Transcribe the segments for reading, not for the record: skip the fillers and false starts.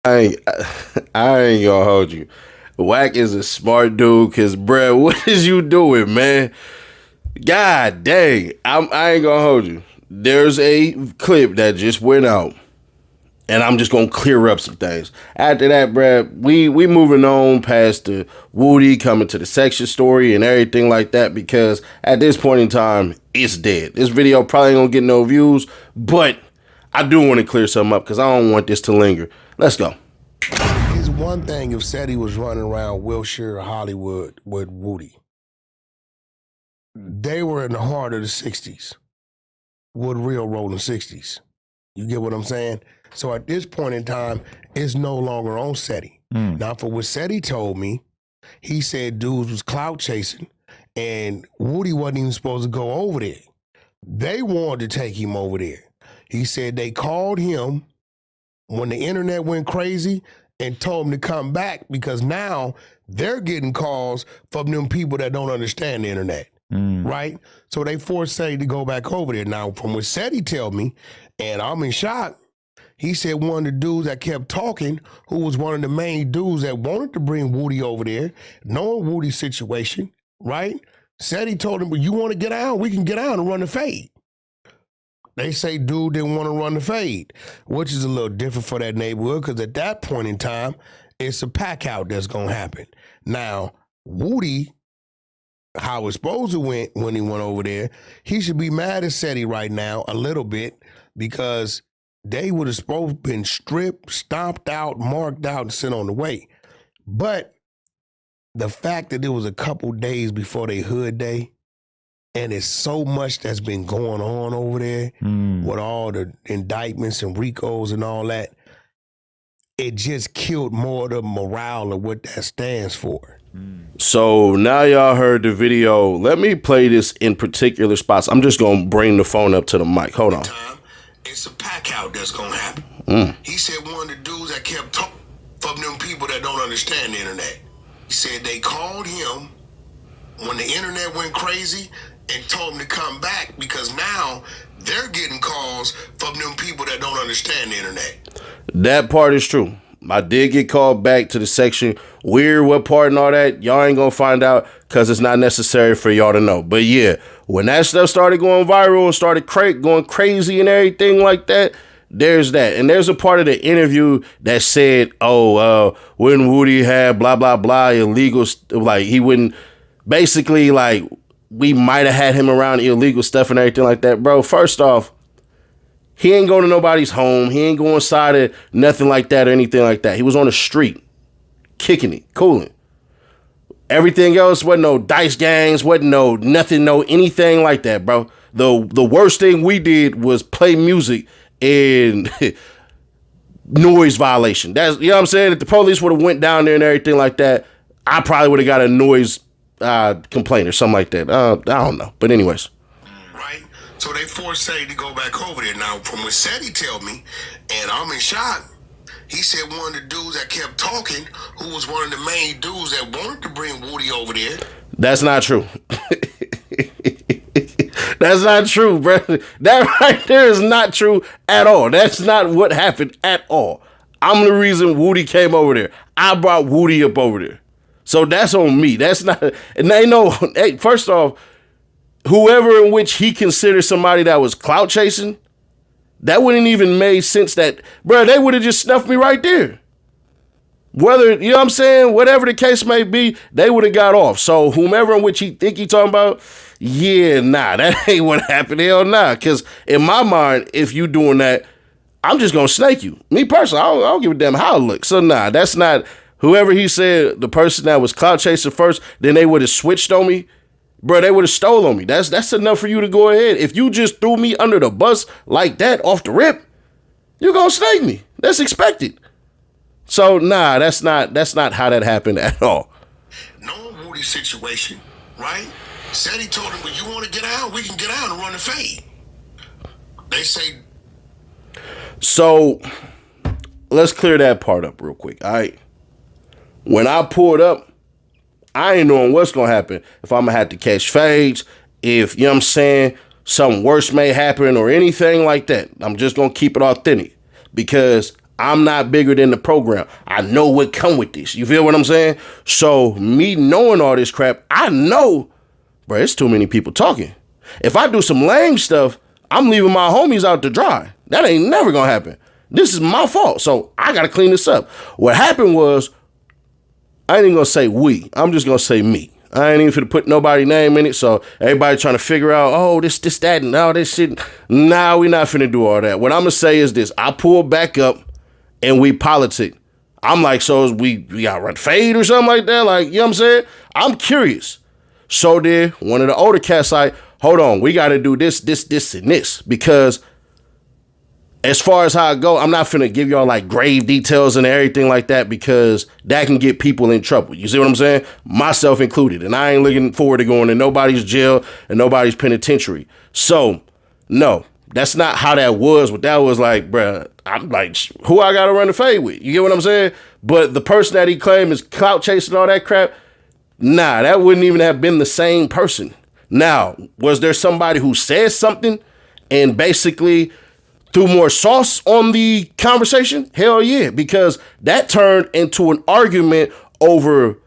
I ain't, I ain't gonna hold you. Wack is a smart dude, cause bruh, what is you doing, man? God dang, I ain't gonna hold you. There's a clip that just went out, and I'm just gonna clear up some things. After that, bruh, we moving on past the Woody coming to the section story and everything like that, because at this point in time, it's dead. This video probably ain't gonna get no views, but I do want to clear something up because I don't want this to linger. Let's go. It's one thing if Ceddy was running around Wilshire or Hollywood with Woody. They were in the heart of the 60s. Wood Real rolling 60s. You get what I'm saying? So at this point in time, it's no longer on Ceddy. Now, for what Ceddy told me, he said dudes was clout chasing and Woody wasn't even supposed to go over there. They wanted to take him over there. He said they called him when the internet went crazy and told him to come back because now they're getting calls from them people that don't understand the internet. Right? So they forced Ceddy to go back over there. Now, from what Ceddy tell me, and I'm in shock, he said one of the dudes that kept talking, who was one of the main dudes that wanted to bring Woody over there, knowing Woody's situation, right? Ceddy told him, well, you want to get out? We can get out and run the fade. They say dude didn't want to run the fade, which is a little different for that neighborhood because at that point in time, it's a pack out that's going to happen. Now, Woody, how it's supposed to went when he went over there, he should be mad at Ceddy right now a little bit because they would have supposed been stripped, stomped out, marked out, and sent on the way. But the fact that it was a couple days before they hood day, and it's so much that's been going on over there with all the indictments and RICOs and all that, it just killed more of the morale of what that stands for. So now y'all heard the video. Let me play this in particular spots. I'm just gonna bring the phone up to the mic. Hold on. It's a pack out that's gonna happen. He said one of the dudes that kept talking from them people that don't understand the internet. He said they called him when the internet went crazy and told him to come back because now they're getting calls from them people that don't understand the internet. That part is true. I did get called back to the section. Weird what part and all that. Y'all ain't gonna find out because it's not necessary for y'all to know. But yeah, when that stuff started going viral and started going crazy and everything like that, there's that. And there's a part of the interview that said, when Woody had blah, blah, blah, illegal, like he wouldn't, basically like we might have had him around illegal stuff and everything like that. Bro, first off, he ain't going to nobody's home. He ain't going inside of nothing like that or anything like that. He was on the street, kicking it, cooling. Everything else wasn't no dice gangs, wasn't no nothing, no anything like that, bro. The worst thing we did was play music and noise violation. That's, you know what I'm saying? If the police would have went down there and everything like that, I probably would have got a noise complaint or something like that. I don't know. But anyways. Right? So they forced Ceddy to go back over there. Now, from what Ceddy tell me, and I'm in shock, he said one of the dudes that kept talking, who was one of the main dudes that wanted to bring Woody over there. That's not true. That's not true, bro. That right there is not true at all. That's not what happened at all. I'm the reason Woody came over there. I brought Woody up over there. So that's on me. That's not, and they know, hey, first off, whoever in which he considered somebody that was clout chasing, that wouldn't even make sense that, bro, they would have just snuffed me right there. Whether, you know what I'm saying, whatever the case may be, they would have got off. So whomever in which he think he talking about, yeah, nah, that ain't what happened. Hell nah. Because in my mind, if you doing that, I'm just going to snake you. Me personally, I don't give a damn how it looks. So nah, that's not, whoever he said, the person that was clout chasing first, then they would have switched on me. Bro, they would have stole on me. That's enough for you to go ahead. If you just threw me under the bus like that off the rip, you're going to snake me. That's expected. So, nah, that's not how that happened at all. Knowing Woody's situation, right? Ceddy told him, well, you want to get out? We can get out and run the fade. They say. So, let's clear that part up real quick, all right? When I pulled up, I ain't knowing what's going to happen. If I'm going to have to catch fades, if, you know what I'm saying, something worse may happen or anything like that. I'm just going to keep it authentic because I'm not bigger than the program. I know what come with this. You feel what I'm saying? So me knowing all this crap, I know, bro, it's too many people talking. If I do some lame stuff, I'm leaving my homies out to dry. That ain't never gonna happen. This is my fault. So I gotta clean this up. What happened was, I ain't even gonna say we. I'm just gonna say me. I ain't even finna put nobody's name in it. So everybody trying to figure out, oh, this, that, and all this shit. Nah, we not finna do all that. What I'm gonna say is this. I pull back up and we politic. I'm like, so we got run fade or something like that? Like, you know what I'm saying? I'm curious. So then one of the older cats like, hold on, we got to do this, and this. Because as far as how I go, I'm not finna give y'all like grave details and everything like that because that can get people in trouble. You see what I'm saying? Myself included. And I ain't looking forward to going to nobody's jail and nobody's penitentiary. So, no, that's not how that was. What that was like, bruh, I'm like, who I got to run the fade with? You get what I'm saying? But the person that he claimed is clout chasing all that crap, nah, that wouldn't even have been the same person. Now, was there somebody who said something and basically threw more sauce on the conversation? Hell yeah, because that turned into an argument over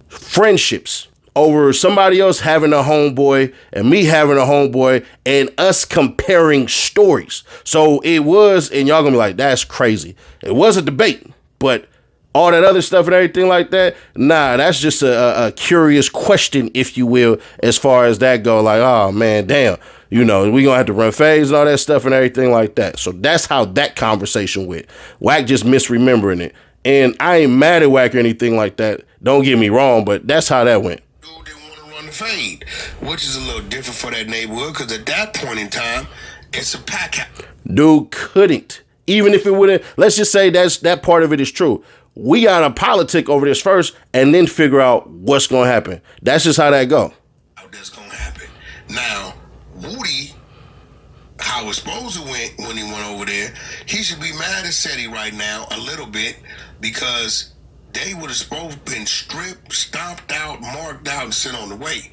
friendships, over somebody else having a homeboy and me having a homeboy and us comparing stories. So it was, and y'all gonna be like, that's crazy. It was a debate, but all that other stuff and everything like that, nah, that's just a curious question, if you will, as far as that go. Like, oh man, damn, you know, we gonna have to run phase and all that stuff and everything like that. So that's how that conversation went. Wack just misremembering it. And I ain't mad at Wack or anything like that. Don't get me wrong, but that's how that went. Dude didn't want to run the fade, which is a little different for that neighborhood because at that point in time, it's a pack out. Dude couldn't. Even if it wouldn't, let's just say that part of it is true. We gotta politic over this first and then figure out what's gonna happen. That's just how that go. How that's gonna happen. Now, Woody, how it's supposed to went when he went over there, he should be mad at Ceddy right now a little bit because they would have supposed been stripped, stomped out, marked out, and sent on the way.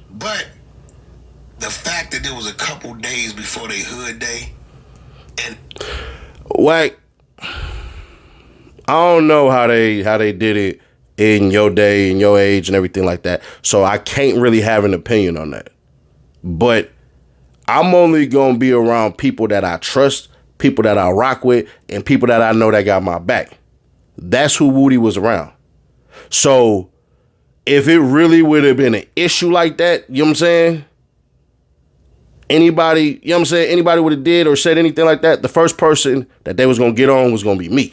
But the fact that there was a couple days before they hood day, and Wack, I don't know how they did it in your day, in your age, and everything like that. So I can't really have an opinion on that. But I'm only gonna be around people that I trust, people that I rock with, and people that I know that got my back. That's who Woody was around. So if it really would have been an issue like that, you know what I'm saying? Anybody, you know what I'm saying? Anybody would have did or said anything like that, the first person that they was gonna get on was gonna be me.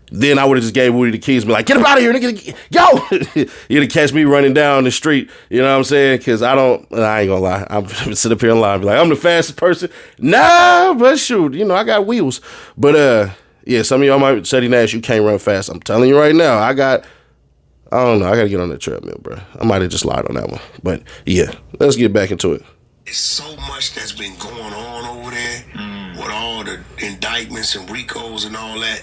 Then I would have just gave Woody the keys and be like, get him out of here, nigga. Yo! You'd have catch me running down the street. You know what I'm saying? Because I ain't gonna lie. I'm sit up here and lie and be like, I'm the fastest person. Nah, but shoot, you know, I got wheels. But yeah, some of y'all might say, Ceddy Nash, you can't run fast. I'm telling you right now, I don't know. I got to get on the treadmill, bro. I might have just lied on that one. But yeah, let's get back into it. there's so much that's been going on over there with all the indictments and RICOs and all that.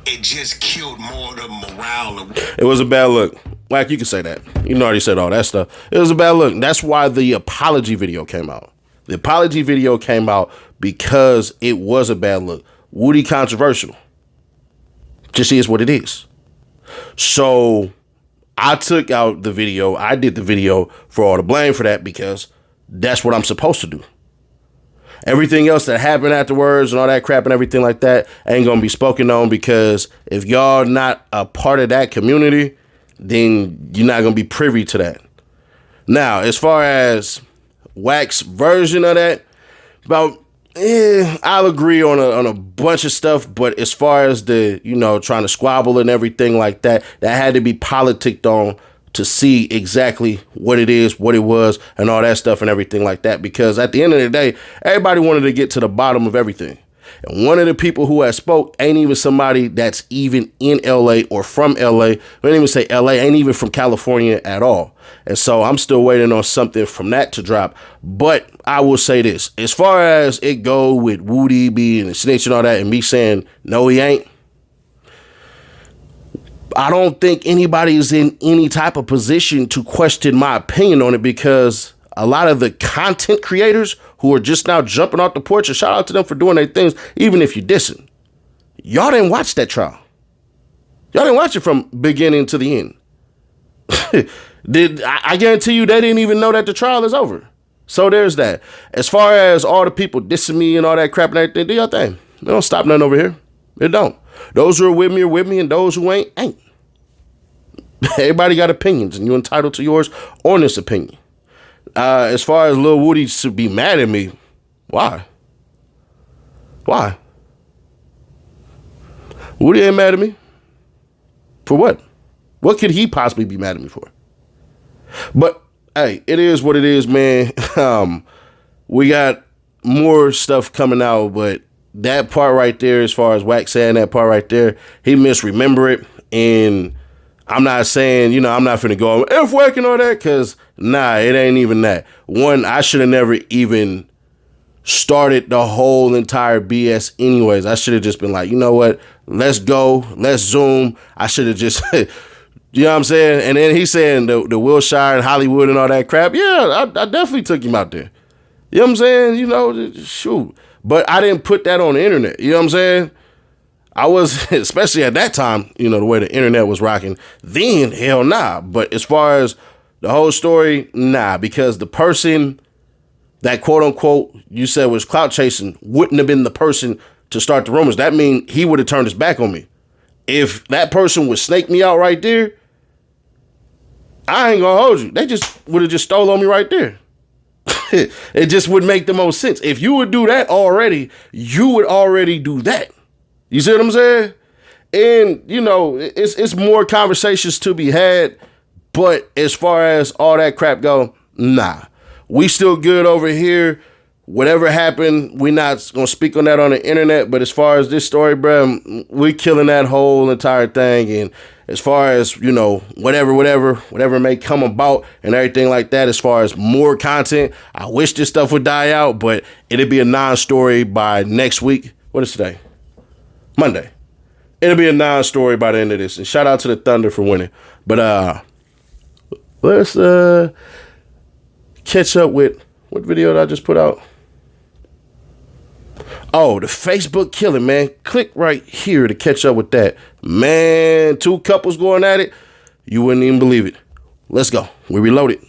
It just killed more of the morale. It was a bad look. Wack, you can say that. You already said all that stuff. It was a bad look. That's why the apology video came out. The apology video came out because it was a bad look. Woody controversial. Just is what it is. So I took out the video. I did the video for all the blame for that because that's what I'm supposed to do. Everything else that happened afterwards and all that crap and everything like that ain't going to be spoken on, because if y'all not a part of that community, then you're not going to be privy to that. Now, as far as Wack's version of that, I'll agree on a bunch of stuff, but as far as the, trying to squabble and everything like that, that had to be politicked on to see exactly what it is, what it was, and all that stuff and everything like that. Because at the end of the day, everybody wanted to get to the bottom of everything. And one of the people who had spoke ain't even somebody that's even in LA or from LA. We didn't even say LA, ain't even from California at all. And so I'm still waiting on something from that to drop. But I will say this, as far as it go with Woody being a snitch and all that and me saying, no, he ain't, I don't think anybody is in any type of position to question my opinion on it, because a lot of the content creators who are just now jumping off the porch, and shout out to them for doing their things, even if you dissing. Y'all didn't watch that trial. Y'all didn't watch it from beginning to the end. I guarantee you they didn't even know that the trial is over. So there's that. As far as all the people dissing me and all that crap and everything, do your thing. It don't stop nothing over here. It don't. Those who are with me are with me, and those who ain't. Everybody got opinions, and you're entitled to yours on this opinion. As far as Lil Woody should be mad at me, why? Why? Woody ain't mad at me. For what? What could he possibly be mad at me for? But, hey, it is what it is, man. We got more stuff coming out, but that part right there, as far as WACK saying that part right there, he misremember it. And I'm not saying, I'm not finna go F WACK and all that, because, nah, it ain't even that. One, I should have never even started the whole entire BS anyways. I should have just been like, you know what? Let's go. Let's Zoom. I should have just... You know what I'm saying? And then he's saying the Wilshire and Hollywood and all that crap. Yeah, I definitely took him out there. You know what I'm saying? Shoot. But I didn't put that on the internet. You know what I'm saying? I was, especially at that time, the way the internet was rocking. Then, hell nah. But as far as the whole story, nah. Because the person that quote unquote you said was clout chasing wouldn't have been the person to start the rumors. That means he would have turned his back on me. If that person would snake me out right there, I ain't gonna hold you. They just would have just stole on me right there. It just would make the most sense. If you would do that already, you would already do that. You see what I'm saying? And, it's more conversations to be had. But as far as all that crap go, nah. We still good over here. Whatever happened, we're not going to speak on that on the internet. But as far as this story, bro, we killing that whole entire thing. And as far as, whatever may come about and everything like that, as far as more content, I wish this stuff would die out, but it'll be a non-story by next week. What is today? Monday. It'll be a non-story by the end of this. And shout out to the Thunder for winning. But let's catch up with, what video did I just put out? Oh, the Facebook killing, man. Click right here to catch up with that. Man, two couples going at it. You wouldn't even believe it. Let's go. We reloaded.